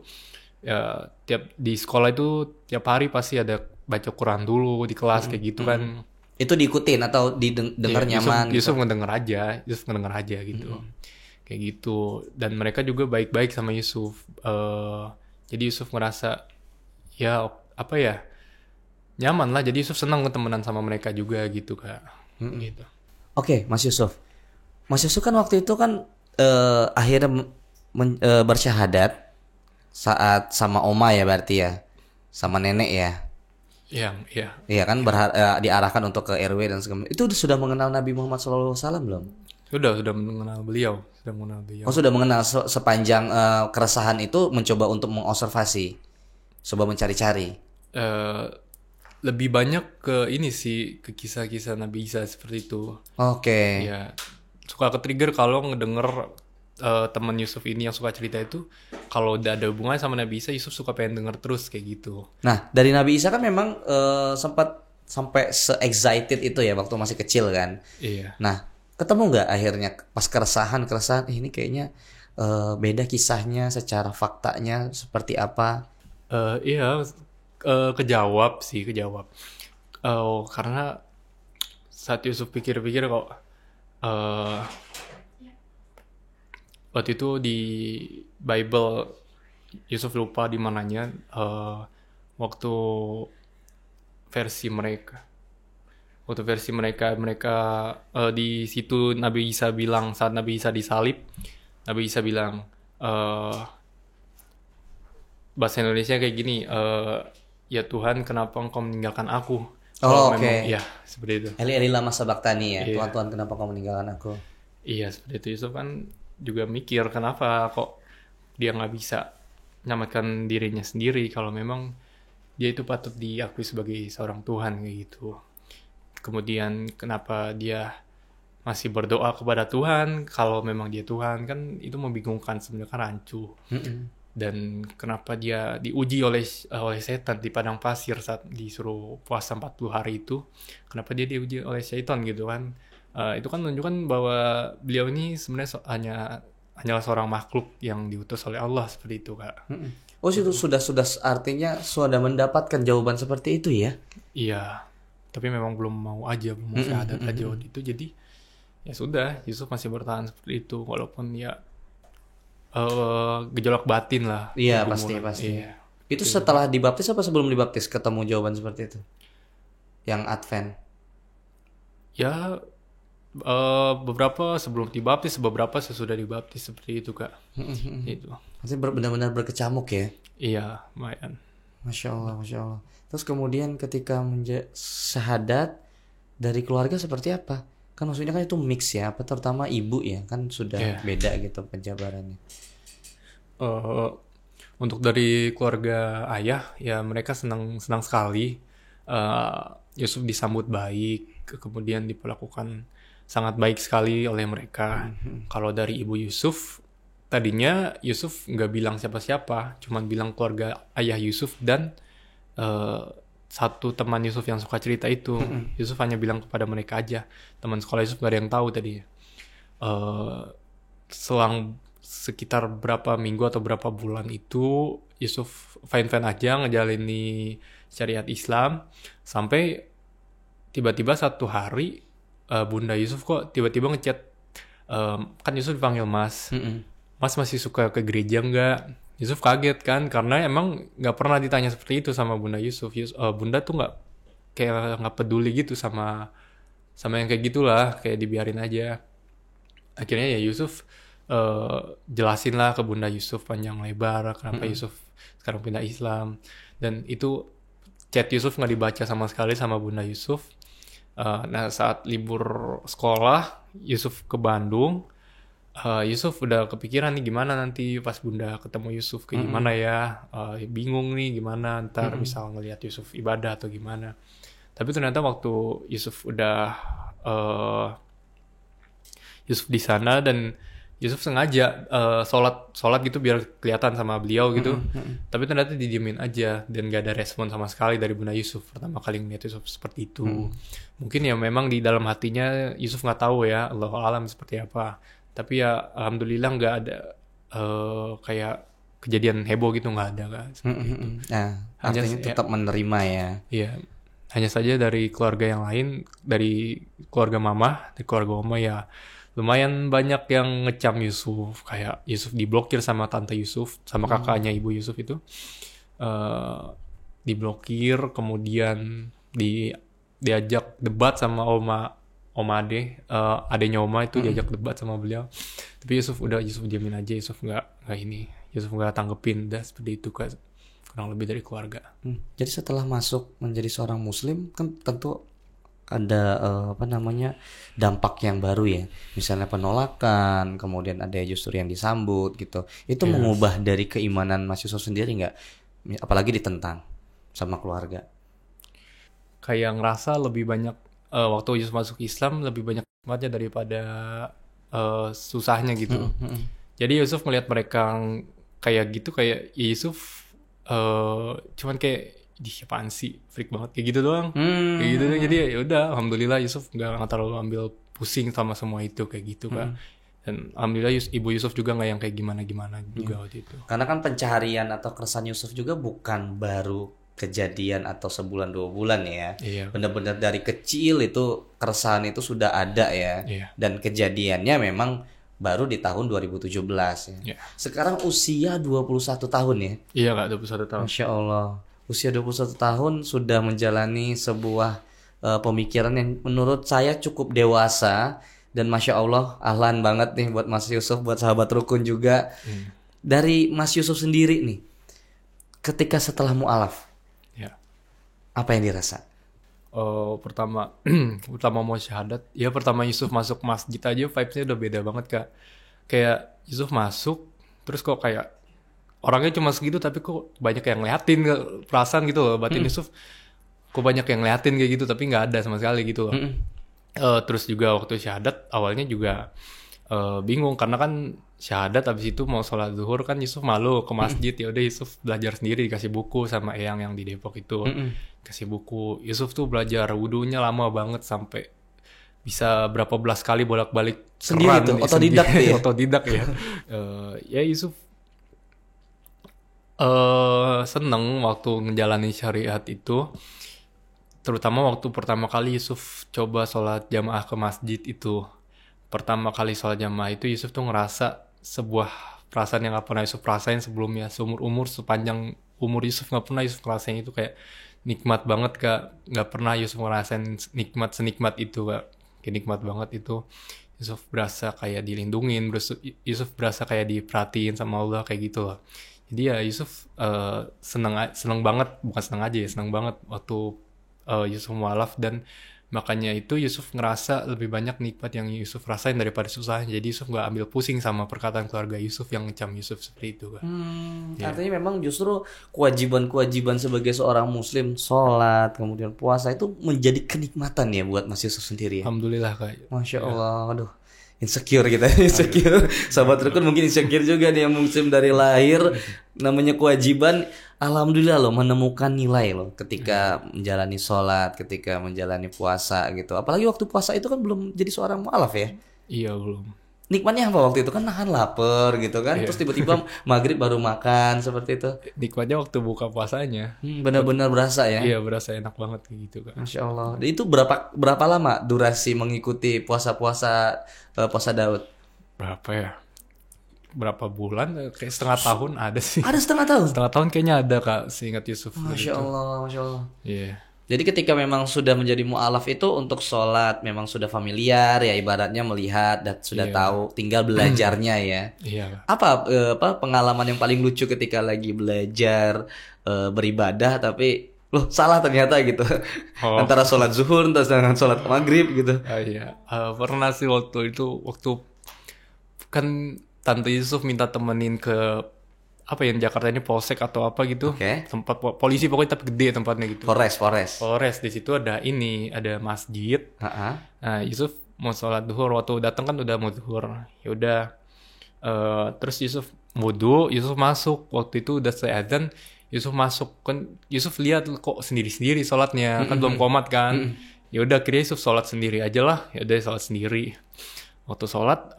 ya di sekolah itu tiap hari pasti ada baca Quran dulu di kelas kayak gitu kan. Itu diikutin atau didengar Iya, nyaman? Yusuf ngedenger aja gitu. Kayak gitu. Dan mereka juga baik-baik sama Yusuf. Jadi Yusuf ngerasa ya nyaman lah. Jadi Yusuf senang temenan sama mereka juga gitu Kak. Gitu. Oke, Mas Yusuf. Mas Yusuf kan waktu itu kan akhirnya bersyahadat saat sama oma ya berarti ya, sama nenek ya. Iya. Iya kan diarahkan untuk ke RW dan segala. Itu sudah mengenal Nabi Muhammad SAW belum? Sudah mengenal beliau. Oh sudah mengenal sepanjang keresahan itu mencoba untuk mengobservasi, coba mencari-cari. Lebih banyak ke ini sih, ke kisah-kisah Nabi Isa seperti itu. Oke. Ya, suka ke-trigger kalau ngedenger teman Yusuf ini yang suka cerita itu, kalau udah ada hubungannya sama Nabi Isa, Yusuf suka pengen denger terus kayak gitu. Nah dari Nabi Isa kan memang sempat sampai se-excited itu ya waktu masih kecil kan. Iya. Nah ketemu nggak akhirnya pas keresahan ini kayaknya beda kisahnya secara faktanya seperti apa? Iya, kejawab. Karena saat Yusuf pikir-pikir kok waktu itu di Bible Yusuf lupa di mananya waktu versi mereka di situ Nabi Isa bilang, saat Nabi Isa disalib, Nabi Isa bilang bahasa Indonesia kayak gini, ya Tuhan kenapa engkau meninggalkan aku? Oke. Ya seperti itu. Eli lama sabaktani ya. Iya. Tuhan kenapa kau meninggalkan aku? Iya seperti itu. Yusuf kan juga mikir kenapa kok dia nggak bisa menyelamatkan dirinya sendiri kalau memang dia itu patut diakui sebagai seorang Tuhan kayak gitu. Kemudian kenapa dia masih berdoa kepada Tuhan kalau memang dia Tuhan, kan itu membingungkan sebenarnya, kan rancu. Dan kenapa dia diuji oleh setan di padang pasir saat disuruh puasa 40 hari itu, kenapa dia diuji oleh setan gitu kan. Itu kan menunjukkan bahwa beliau ini sebenarnya hanyalah seorang makhluk yang diutus oleh Allah seperti itu Kak. Oh itu sudah artinya sudah mendapatkan jawaban seperti itu ya? Iya, tapi memang belum mau syahadat aja waktu itu. Jadi ya sudah, Yusuf masih bertahan seperti itu walaupun ya gejolak batin lah. Iya pasti. Iya. Itu setelah dibaptis apa sebelum dibaptis ketemu jawaban seperti itu? Yang Advent? Ya beberapa sebelum dibaptis, beberapa sesudah dibaptis seperti itu Kak. Itu. Maksudnya benar-benar berkecamuk ya? Iya, lumayan. Masya Allah. Terus kemudian ketika syahadat dari keluarga seperti apa? Kan maksudnya kan itu mix ya, terutama ibu ya, kan sudah beda gitu penjabarannya. Untuk dari keluarga ayah, ya mereka senang sekali. Yusuf disambut baik, kemudian diperlakukan sangat baik sekali oleh mereka. Kalau dari ibu Yusuf, tadinya Yusuf nggak bilang siapa-siapa, cuman bilang keluarga ayah Yusuf dan satu teman Yusuf yang suka cerita itu. Yusuf hanya bilang kepada mereka aja. Teman sekolah Yusuf gak ada yang tahu tadi. selang sekitar berapa minggu atau berapa bulan itu Yusuf fine-fine aja ngejalani syariat Islam, sampai tiba-tiba satu hari Bunda Yusuf kok tiba-tiba ngechat, kan Yusuf dipanggil Mas. Mas masih suka ke gereja nggak? Yusuf kaget kan, karena emang nggak pernah ditanya seperti itu sama Bunda Yusuf. Bunda tuh nggak peduli gitu sama yang kayak gitulah, kayak dibiarin aja. Akhirnya ya Yusuf jelasin lah ke Bunda Yusuf panjang lebar kenapa Yusuf sekarang pindah Islam, dan itu chat Yusuf nggak dibaca sama sekali sama Bunda Yusuf. Nah saat libur sekolah Yusuf ke Bandung, Yusuf udah kepikiran nih gimana nanti pas Bunda ketemu Yusuf kayak gimana ya, bingung nih gimana ntar misal ngelihat Yusuf ibadah atau gimana. Tapi ternyata waktu Yusuf udah Yusuf di sana, dan Yusuf sengaja sholat gitu biar kelihatan sama beliau gitu. Tapi ternyata didiemin aja dan gak ada respon sama sekali dari Bunda Yusuf pertama kali ngeliat Yusuf seperti itu. Mungkin ya memang di dalam hatinya Yusuf nggak tahu ya, Allahu alam seperti apa. Tapi ya alhamdulillah nggak ada kayak kejadian heboh gitu, nggak ada kan. Nah, artinya tetap menerima ya. Iya. Hanya saja dari keluarga yang lain, dari keluarga mama, dari keluarga oma ya lumayan banyak yang ngecam Yusuf, kayak Yusuf diblokir sama tante Yusuf, sama kakaknya ibu Yusuf itu diblokir, kemudian diajak debat sama adenya Oma itu diajak debat sama beliau, tapi Yusuf diamin aja, Yusuf nggak tanggepin, dah seperti itu kan, kurang lebih dari keluarga. Jadi setelah masuk menjadi seorang Muslim kan tentu ada dampak yang baru ya, misalnya penolakan, kemudian ada justru yang disambut gitu. Itu mengubah dari keimanan Mas Yusuf sendiri nggak? Apalagi ditentang sama keluarga. Kayak ngerasa lebih banyak waktu Yusuf masuk Islam lebih banyak nikmatnya daripada susahnya gitu. Jadi Yusuf melihat mereka kayak gitu, kayak Yusuf cuman kayak di apaan sih, freak banget kayak gitu doang, kayak gitu doang. Jadi ya udah, alhamdulillah Yusuf nggak terlalu ambil pusing sama semua itu kayak gitu kan. Dan alhamdulillah ibu Yusuf juga nggak yang kayak gimana juga waktu itu. Karena kan pencaharian atau keresahan Yusuf juga bukan baru kejadian atau sebulan 2 bulan ya. Iya. Benar-benar dari kecil itu keresahan itu sudah ada ya. Iya. Dan kejadiannya memang baru di tahun 2017 ya. Iya. Sekarang usia 21 tahun ya. Iya Kak, 21 tahun. Masya Allah. Usia 21 tahun sudah menjalani sebuah pemikiran yang menurut saya cukup dewasa. Dan Masya Allah, ahlan banget nih buat Mas Yusuf, buat sahabat rukun juga. Dari Mas Yusuf sendiri nih, ketika setelah mu'alaf, apa yang dirasa? Pertama mau syahadat, ya pertama Yusuf masuk masjid aja vibes-nya udah beda banget Kak. Kayak Yusuf masuk, terus kok kayak orangnya cuma segitu tapi kok banyak yang ngeliatin, perasaan gitu loh, batin Yusuf kok banyak yang ngeliatin kayak gitu, tapi nggak ada sama sekali gitu loh. Terus juga waktu syahadat awalnya juga bingung, karena kan syahadat abis itu mau sholat zuhur kan Yusuf malu ke masjid. Ya udah Yusuf belajar sendiri, dikasih buku sama Eyang yang di Depok itu, kasih buku. Yusuf tuh belajar wudunya lama banget, sampai bisa berapa belas kali bolak-balik sendiri tuh, otodidak ya. Otodidak ya. Ya Yusuf seneng waktu ngejalanin syariat itu, terutama waktu pertama kali Yusuf coba sholat jamaah ke masjid itu. Pertama kali sholat jamaah itu Yusuf tuh ngerasa sebuah perasaan yang gak pernah Yusuf rasain sebelumnya. Seumur sepanjang umur Yusuf gak pernah Yusuf ngerasain itu, kayak nikmat banget Kak. Gak pernah Yusuf ngerasain senikmat itu Kak. Kayak nikmat banget itu. Yusuf berasa kayak dilindungin, Yusuf berasa kayak diperhatiin sama Allah kayak gitu loh. Jadi ya Yusuf seneng banget, bukan seneng aja ya, seneng banget waktu Yusuf mu'alaf, dan makanya itu Yusuf ngerasa lebih banyak nikmat yang Yusuf rasain daripada susah. Jadi Yusuf gak ambil pusing sama perkataan keluarga Yusuf yang ngecam Yusuf seperti itu kan. Artinya memang justru kewajiban-kewajiban sebagai seorang muslim, sholat, kemudian puasa itu menjadi kenikmatan ya buat Mas Yusuf sendiri ya? Alhamdulillah Kak. Masya Allah, aduh, insecure kita, insecure. Sahabat rukun mungkin insecure juga nih yang muslim dari lahir. Namanya kewajiban, alhamdulillah loh menemukan nilai loh ketika menjalani sholat, ketika menjalani puasa gitu. Apalagi waktu puasa itu kan belum jadi seorang mu'alaf ya? Iya belum. nikmatnya apa waktu itu kan nahan lapar gitu kan, terus tiba-tiba maghrib baru makan seperti itu. Nikmatnya waktu buka puasanya. Benar-benar berasa ya. Iya, berasa enak banget kayak gitu Kak. Masya Allah. Itu berapa lama durasi mengikuti puasa-puasa puasa Daud? Berapa ya? Berapa bulan? Kayak setengah tahun ada sih. Ada setengah tahun. Setengah tahun kayaknya ada Kak, seingat Yusuf. Masya Allah, Masya Allah. Iya. Jadi ketika memang sudah menjadi mu'alaf itu untuk sholat memang sudah familiar ya, ibaratnya melihat dan sudah tahu, tinggal belajarnya ya. Iya. Apa pengalaman yang paling lucu ketika lagi belajar beribadah tapi loh salah ternyata gitu. Antara sholat zuhur dengan sholat maghrib gitu. Iya. Pernah sih waktu kan Tante Yusuf minta temenin ke apa ya, Jakarta ini polsek atau apa gitu. Tempat polisi pokoknya, tapi gede tempatnya gitu. Polres. Di situ ada masjid. Nah, Yusuf mau sholat duhur, waktu datang kan udah mau duhur. Ya udah. Terus Yusuf wudu, Yusuf masuk. Waktu itu udah selesai azan, Yusuf masuk kan. Yusuf lihat kok sendiri-sendiri sholatnya, kan belum qomat kan. Ya udah, kira Yusuf sholat sendiri aja lah. Ya udah sholat sendiri. Waktu sholat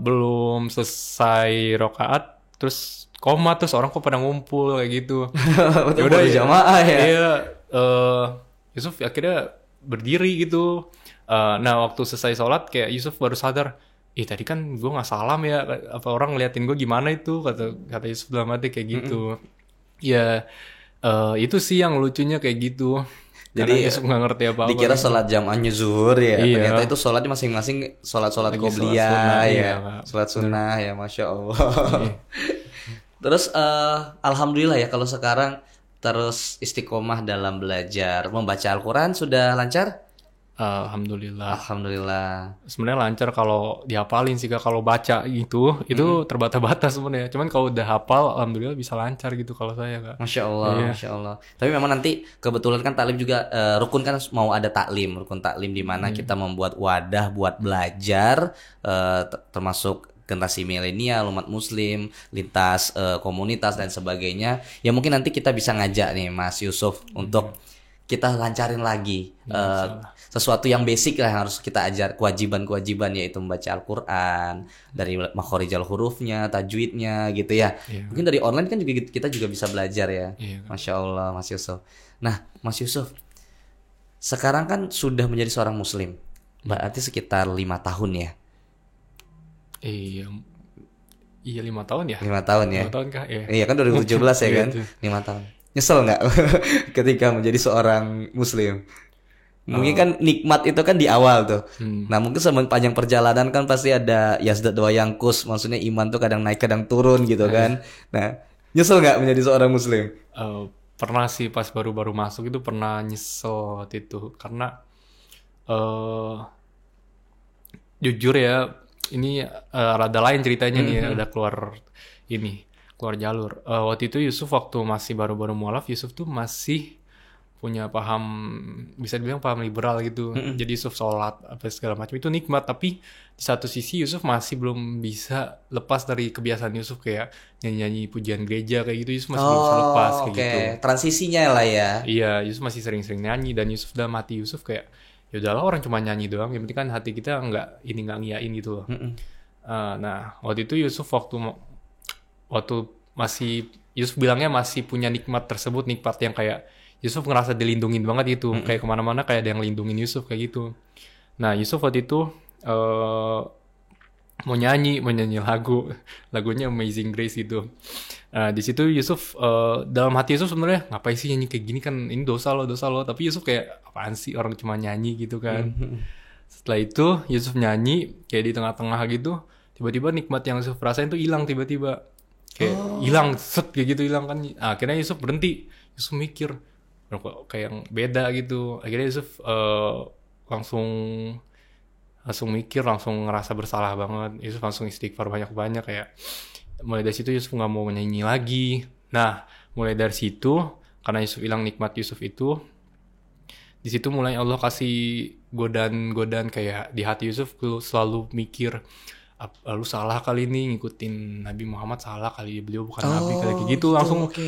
belum selesai rakaat, terus qomat, terus orang kok pada ngumpul kayak gitu. Ya udah jamaah ya. Iya, Yusuf akhirnya berdiri gitu. Nah, waktu selesai sholat kayak Yusuf baru sadar, tadi kan gue nggak salam ya, apa orang ngeliatin gue gimana itu, kata Yusuf dalam hati kayak gitu. Ya, itu sih yang lucunya kayak gitu. Jadi Yusuf nggak ngerti apa-apa. Dikira sholat jamaahnya zuhur ya, ternyata itu sholatnya masing-masing sholat qobliyah ya, sholat sunnah ya, Masya Allah. Terus alhamdulillah ya kalau sekarang terus istiqomah dalam belajar membaca Al-Quran sudah lancar? Alhamdulillah. Sebenarnya lancar kalau dihafalin sih Kak. Kalau baca gitu itu terbata-bata sebenarnya. Cuman kalau udah hafal, alhamdulillah bisa lancar gitu kalau saya Kak. Masya Allah, Masya Allah. Tapi memang nanti kebetulan kan taklim juga rukun kan mau ada rukun taklim di mana kita membuat wadah buat belajar, termasuk generasi milenial, umat muslim, lintas komunitas dan sebagainya. Ya mungkin nanti kita bisa ngajak nih Mas Yusuf untuk kita lancarin lagi sesuatu yang basic lah yang harus kita ajar, kewajiban yaitu membaca Al-Quran dari makhorijal hurufnya, tajwidnya gitu ya. Mungkin dari online kan juga kita juga bisa belajar ya. Masya Allah Mas Yusuf. Nah Mas Yusuf, sekarang kan sudah menjadi seorang muslim, berarti sekitar 5 tahun ya. Iya 5 tahun ya. 5 tahun ya. 5 tahun Kak. Iya kan 2017 ya kan. 5 tahun. Nyesel nggak ketika menjadi seorang muslim? Mungkin kan nikmat itu kan di awal tuh. Nah mungkin sepanjang perjalanan kan pasti ada yazdat wa yanqus, maksudnya iman tuh kadang naik kadang turun gitu kan. Nah nyesel nggak menjadi seorang muslim? Pernah sih, pas baru-baru masuk itu pernah nyesel waktu itu. Karena jujur ya, ini rada lain ceritanya nih, ada keluar jalur. Waktu itu Yusuf waktu masih baru-baru mualaf, Yusuf tuh masih punya paham, bisa dibilang paham liberal gitu. Jadi Yusuf sholat apa segala macam itu nikmat, tapi di satu sisi Yusuf masih belum bisa lepas dari kebiasaan Yusuf kayak nyanyi-nyanyi pujian gereja kayak gitu. Yusuf masih belum bisa lepas kayak gitu. Transisinya lah ya. Iya, Yusuf masih sering-sering nyanyi, dan Yusuf dalam hati Yusuf kayak ya udahlah, orang cuma nyanyi doang, yang penting kan hati kita nggak ngiyain gitu loh. Nah waktu itu Yusuf waktu masih, Yusuf bilangnya masih punya nikmat tersebut, nikmat yang kayak Yusuf ngerasa dilindungin banget gitu. Kayak kemana-mana kayak ada yang lindungin Yusuf kayak gitu. Nah Yusuf waktu itu mau nyanyi lagunya Amazing Grace gitu. Di situ Yusuf dalam hati Yusuf sebenarnya ngapain sih nyanyi kayak gini, kan ini dosa loh. Tapi Yusuf kayak apaan sih, orang cuma nyanyi gitu kan. Setelah itu Yusuf nyanyi kayak di tengah-tengah gitu, tiba-tiba nikmat yang Yusuf rasain tuh hilang tiba-tiba. Kayak hilang, kayak gitu hilang kan. Akhirnya Yusuf berhenti, Yusuf mikir kayak yang beda gitu. Akhirnya Yusuf langsung mikir, langsung ngerasa bersalah banget. Yusuf langsung istighfar banyak-banyak, kayak mulai dari situ Yusuf nggak mau nyanyi lagi. Nah mulai dari situ, karena Yusuf hilang nikmat Yusuf itu, di situ mulai Allah kasih godaan kayak di hati Yusuf selalu mikir, lu salah kali ini ngikutin Nabi Muhammad, salah kali beliau bukan Nabi, kayak gitu.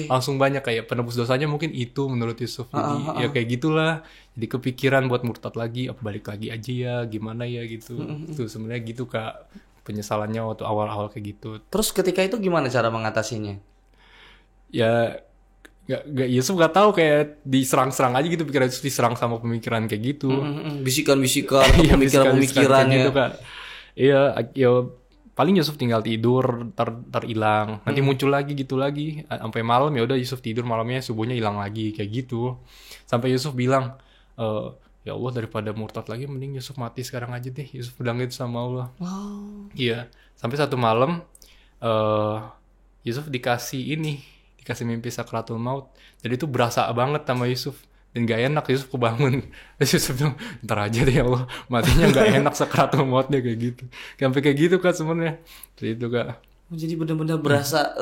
Langsung banyak kayak penebus dosanya mungkin itu menurut Yusuf. Jadi ya kayak gitulah, jadi kepikiran buat murtad lagi, apa balik lagi aja ya, gimana ya gitu. Itu sebenarnya gitu Kak penyesalannya waktu awal-awal kayak gitu. Terus ketika itu gimana cara mengatasinya? Ya Yusuf nggak tahu, kayak diserang-serang aja gitu, pikiran Yusuf diserang sama pemikiran kayak gitu. Bisikan-bisikan, Iya, pemikiran-pemikirannya. gitu, Kak. Iya, ya paling Yusuf tinggal tidur, terhilang. Nanti muncul lagi gitu lagi. Sampai malam ya udah Yusuf tidur, malamnya subuhnya hilang lagi kayak gitu. Sampai Yusuf bilang, ya Allah, daripada murtad lagi mending Yusuf mati sekarang aja deh. Yusuf bilang gitu sama Allah. Iya, sampai satu malam Yusuf dikasih mimpi sakratul maut. Jadi itu berasa banget sama Yusuf. Dan gak enak, Yusuf kebangun. Terus Yusuf bilang, ntar aja deh ya Allah, matinya gak enak sakratul mautnya kayak gitu. Sampai kayak gitu Kak sebenarnya. Jadi itu Kak. Jadi benar-benar berasa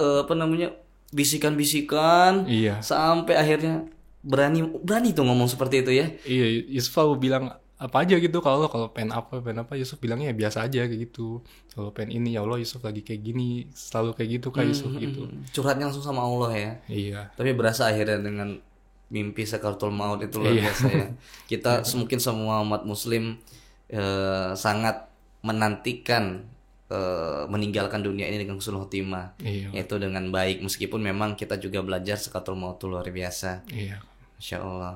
bisikan-bisikan. Iya. Sampai akhirnya berani tuh ngomong seperti itu ya. Iya, Yusuf selalu bilang apa aja gitu, kalau pengen apa Yusuf bilangnya ya biasa aja kayak gitu. Kalau pengen ini, ya Allah Yusuf lagi kayak gini, selalu kayak gitu Kak Yusuf gitu. Curhatnya langsung sama Allah ya. Iya. Tapi berasa akhirnya dengan mimpi sakratul maut itu luar biasa ya. Kita mungkin semua umat muslim sangat menantikan meninggalkan dunia ini dengan husnul khotimah, yaitu dengan baik, meskipun memang kita juga belajar sakratul maut itu luar biasa. Iya. Masya Allah.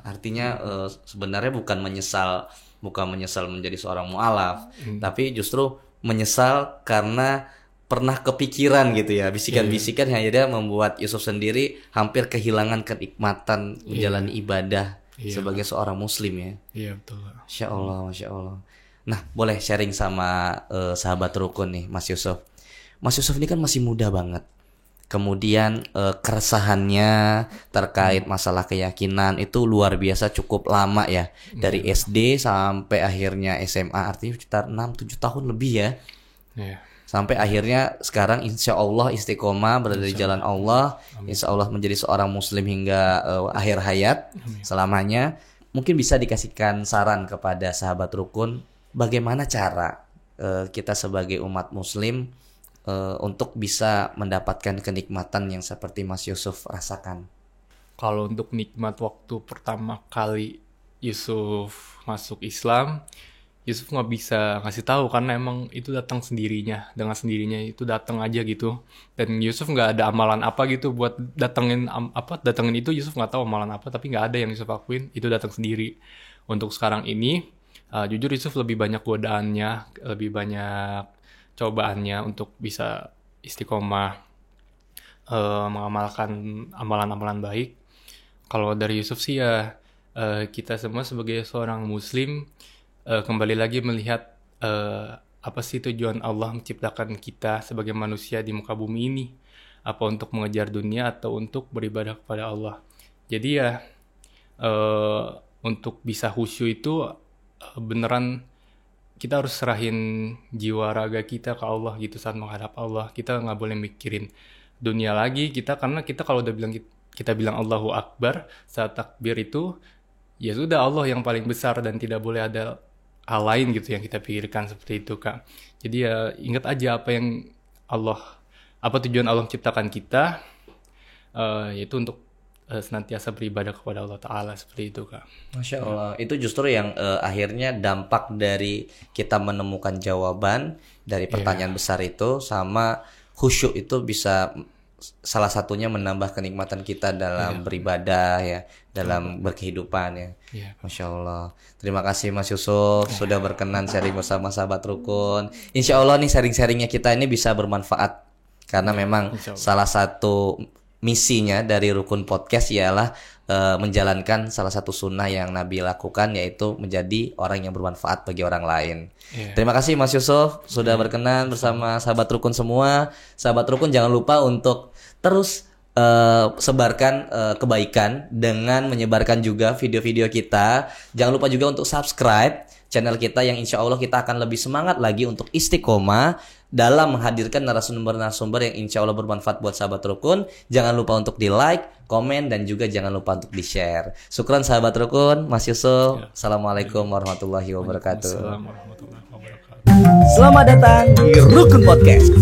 Artinya sebenarnya bukan menyesal menjadi seorang mu'alaf, tapi justru menyesal karena pernah kepikiran gitu ya, bisikan-bisikan yang akhirnya membuat Yusuf sendiri hampir kehilangan kenikmatan menjalani ibadah sebagai seorang muslim ya. Iya, betul. Masya Allah. Nah, boleh sharing sama sahabat rukun nih, Mas Yusuf. Mas Yusuf ini kan masih muda banget. Kemudian keresahannya terkait masalah keyakinan itu luar biasa, cukup lama ya. Dari SD sampai akhirnya SMA, artinya sekitar 6-7 tahun lebih ya. Iya. Sampai akhirnya sekarang insya Allah istiqomah berada di jalan Allah. Insya Allah menjadi seorang muslim hingga akhir hayat selamanya. Mungkin bisa dikasihkan saran kepada sahabat rukun, bagaimana cara kita sebagai umat muslim untuk bisa mendapatkan kenikmatan yang seperti Mas Yusuf rasakan. Kalau untuk nikmat waktu pertama kali Yusuf masuk Islam, Yusuf nggak bisa ngasih tahu karena emang itu datang sendirinya, dengan sendirinya itu datang aja gitu. Dan Yusuf nggak ada amalan apa gitu buat datengin itu. Yusuf nggak tahu amalan apa, tapi nggak ada yang Yusuf lakuin, itu datang sendiri. Untuk sekarang ini, jujur Yusuf lebih banyak godaannya, lebih banyak cobaannya untuk bisa istiqomah mengamalkan amalan-amalan baik. Kalau dari Yusuf sih ya, kita semua sebagai seorang muslim kembali lagi melihat apa sih tujuan Allah menciptakan kita sebagai manusia di muka bumi ini. Apa untuk mengejar dunia atau untuk beribadah kepada Allah. Jadi ya untuk bisa khusyuk itu beneran kita harus serahin jiwa raga kita ke Allah gitu saat menghadap Allah. Kita nggak boleh mikirin dunia lagi karena kita kalau udah kita bilang Allahu Akbar saat takbir itu, ya sudah Allah yang paling besar dan tidak boleh ada hal lain gitu yang kita pikirkan seperti itu Kak. Jadi ya ingat aja apa tujuan Allah menciptakan kita, yaitu untuk senantiasa beribadah kepada Allah Ta'ala seperti itu Kak. Masya Allah, itu justru yang akhirnya dampak dari kita menemukan jawaban dari pertanyaan besar itu, sama khusyuk itu bisa salah satunya menambah kenikmatan kita dalam beribadah ya, dalam berkehidupan ya. Masya Allah. Terima kasih Mas Yusuf sudah berkenan sharing bersama sahabat rukun. Insya Allah nih sharing-sharingnya kita ini bisa bermanfaat, karena memang salah satu misinya dari Rukun Podcast ialah menjalankan salah satu sunnah yang Nabi lakukan, yaitu menjadi orang yang bermanfaat bagi orang lain. Terima kasih Mas Yusuf sudah berkenan bersama sahabat Rukun semua. Sahabat Rukun jangan lupa untuk terus sebarkan kebaikan dengan menyebarkan juga video-video kita. Jangan lupa juga untuk subscribe channel kita yang insya Allah kita akan lebih semangat lagi untuk istiqomah dalam menghadirkan narasumber-narasumber yang insya Allah bermanfaat buat sahabat rukun. Jangan lupa untuk di like, komen, dan juga jangan lupa untuk di share. Syukran sahabat rukun, Mas Yusuf. Assalamualaikum warahmatullahi wabarakatuh. Selamat datang di Rukun Podcast.